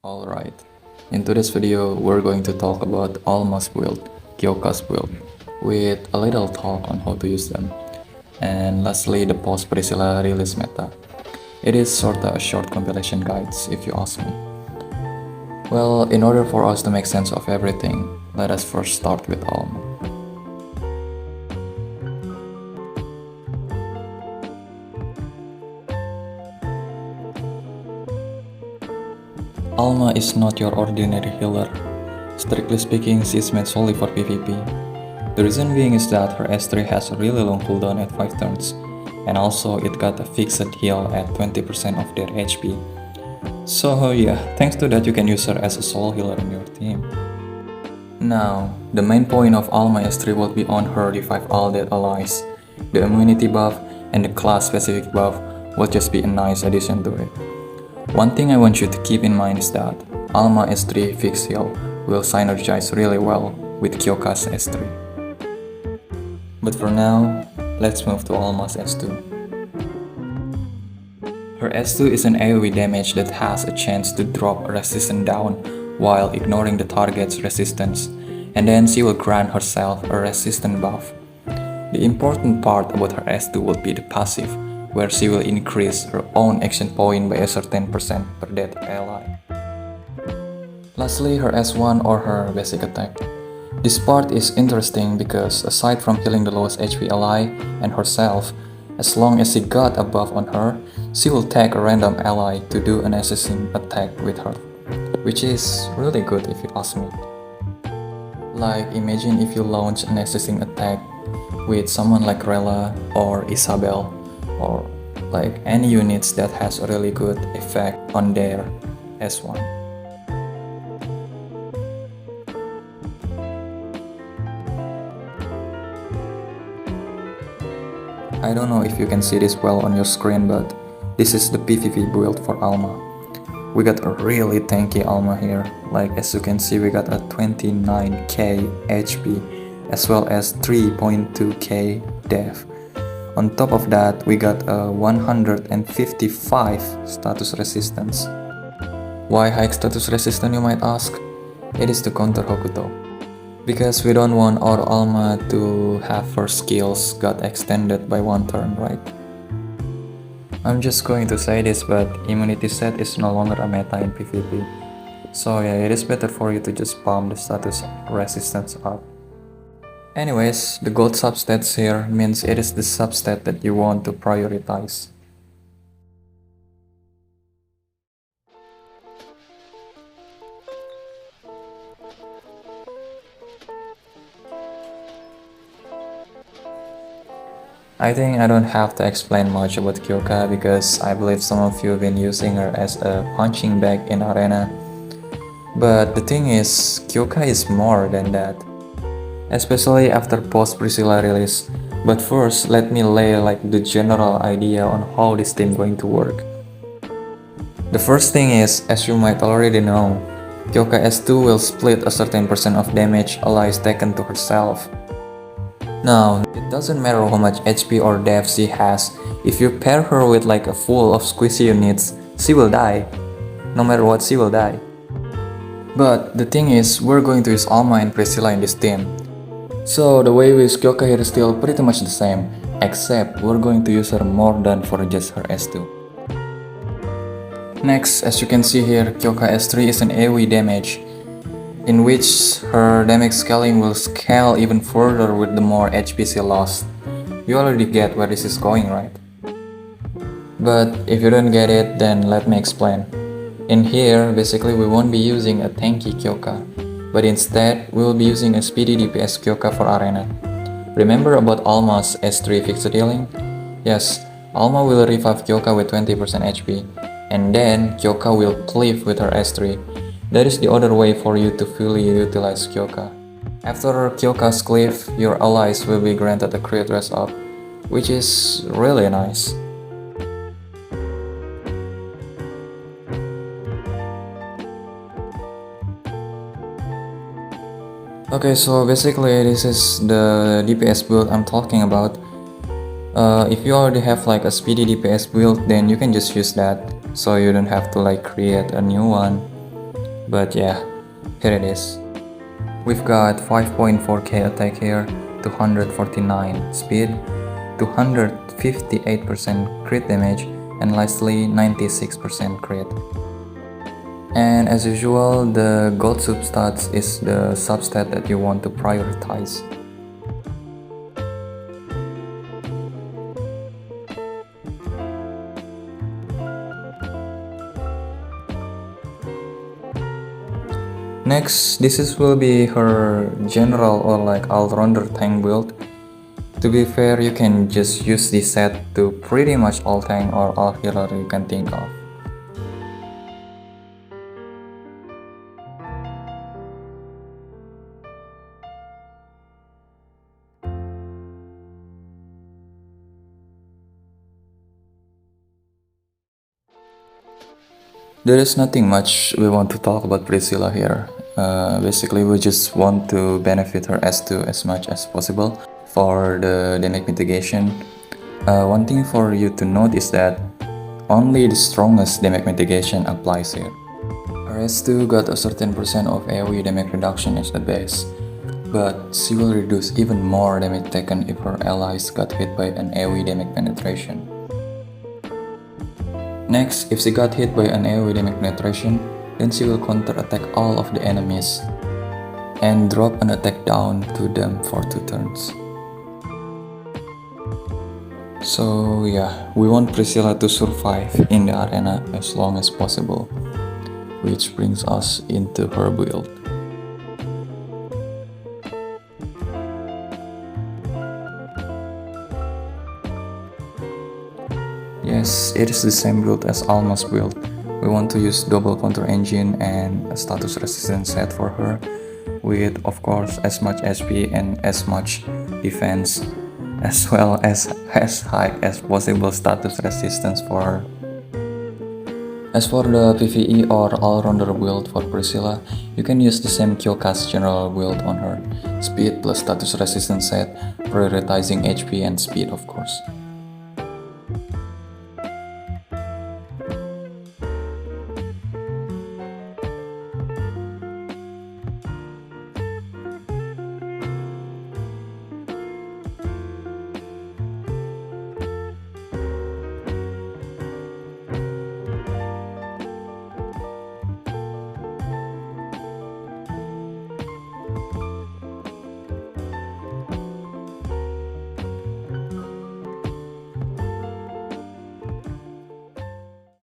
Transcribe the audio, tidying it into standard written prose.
Alright, in today's video we're going to talk about Alma's build, Kyouka's build, with a little talk on how to use them. And lastly, the Post-Priscilla release meta. It is sorta a short compilation guides if you ask me. Well, in order for us to make sense of everything, let us first start with Alma. Alma is not your ordinary healer. Strictly speaking, she is made solely for PvP. The reason being is that her S3 has a really long cooldown at 5 turns, and also it got a fixed heal at 20% of their HP. So yeah, thanks to that you can use her as a solo healer in your team. Now, the main point of Alma S3 will be on her revive all dead allies. The immunity buff and the class specific buff will just be a nice addition to it. One thing I want you to keep in mind is that Alma S3 fixed heal will synergize really well with Kyouka's S3. But for now, let's move to Alma's S2. Her S2 is an AoE damage that has a chance to drop a resistance down while ignoring the target's resistance, and then she will grant herself a resistance buff. The important part about her S2 will be the passive, where she will increase her own action point by a certain percent per dead ally. Lastly, her S1 or her basic attack. This part is interesting because aside from healing the lowest HP ally and herself, as long as she got a buff on her, she will tag a random ally to do an assassin attack with her, which is really good if you ask me. Like, imagine if you launch an assassin attack with someone like Rella or Isabel, or like any units that has a really good effect on their S1. I don't know if you can see this well on your screen, but this is the PvP build for Alma. We got a really tanky Alma here. Like, as you can see, we got a 29k HP as well as 3.2k def. On top of that, we got a 155 status resistance. Why high status resistance, you might ask? It is to counter Hokuto. Because we don't want our Alma to have her skills got extended by one turn, right? I'm just going to say this, but immunity set is no longer a meta in PvP. So yeah, it is better for you to just pump the status resistance up. Anyways, the gold substats here means it is the substat that you want to prioritize. I think I don't have to explain much about Kyouka because I believe some of you have been using her as a punching bag in arena. But the thing is, Kyouka is more than that, especially after Post-Priscilla release. But first, let me lay like the general idea on how this thing going to work. The first thing is, as you might already know, Kyouka S2 will split a certain percent of damage allies taken to herself. Now, it doesn't matter how much HP or def she has, if you pair her with like a full of squishy units, she will die. No matter what, she will die. But the thing is, we're going to use Alma and Priscilla in this team. So the way we use Kyouka here is still pretty much the same, except we're going to use her more than for just her S2. Next, as you can see here, Kyouka S3 is an AoE damage, in which her damage scaling will scale even further with the more HP she lost. You already get where this is going, right? But if you don't get it, then let me explain. In here, basically we won't be using a tanky Kyouka, but instead we will be using a speedy DPS Kyouka for arena. Remember about Alma's S3 fixed healing? Yes, Alma will revive Kyouka with 20% HP, and then Kyouka will cleave with her S3. That is the other way for you to fully utilize Kyouka. After Kyouka's cleave, your allies will be granted a crit rest up, which is really nice. Okay, so basically this is the DPS build I'm talking about. If you already have like a speedy DPS build, then you can just use that, so you don't have to like create a new one. But yeah, here it is. We've got 5.4k attack here, 249 speed, 258% crit damage, and lastly 96% crit. And as usual, the gold substats is the substat that you want to prioritize. Next, will be her general or like all-rounder tank build. To be fair, you can just use this set to pretty much all tank or all healer you can think of. There is nothing much we want to talk about Priscilla here. Basically, we just want to benefit her S2 as much as possible for the damage mitigation. One thing for you to note is that only the strongest damage mitigation applies here. Her S2 got a certain percent of AoE damage reduction as the base, but she will reduce even more damage taken if her allies got hit by an AoE damage penetration. Next, if she got hit by an AoE damage penetration, then she will counter-attack all of the enemies and drop an attack down to them for 2 turns. So yeah, we want Priscilla to survive in the arena as long as possible, which brings us into her build. Yes, it is the same build as Alma's build. We want to use double counter engine and a status resistance set for her, with of course as much SP and as much defense, as well as high as possible status resistance for her. As for the PvE or all-rounder build for Priscilla, you can use the same Kyouka's general build on her, speed plus status resistance set, prioritizing HP and speed of course.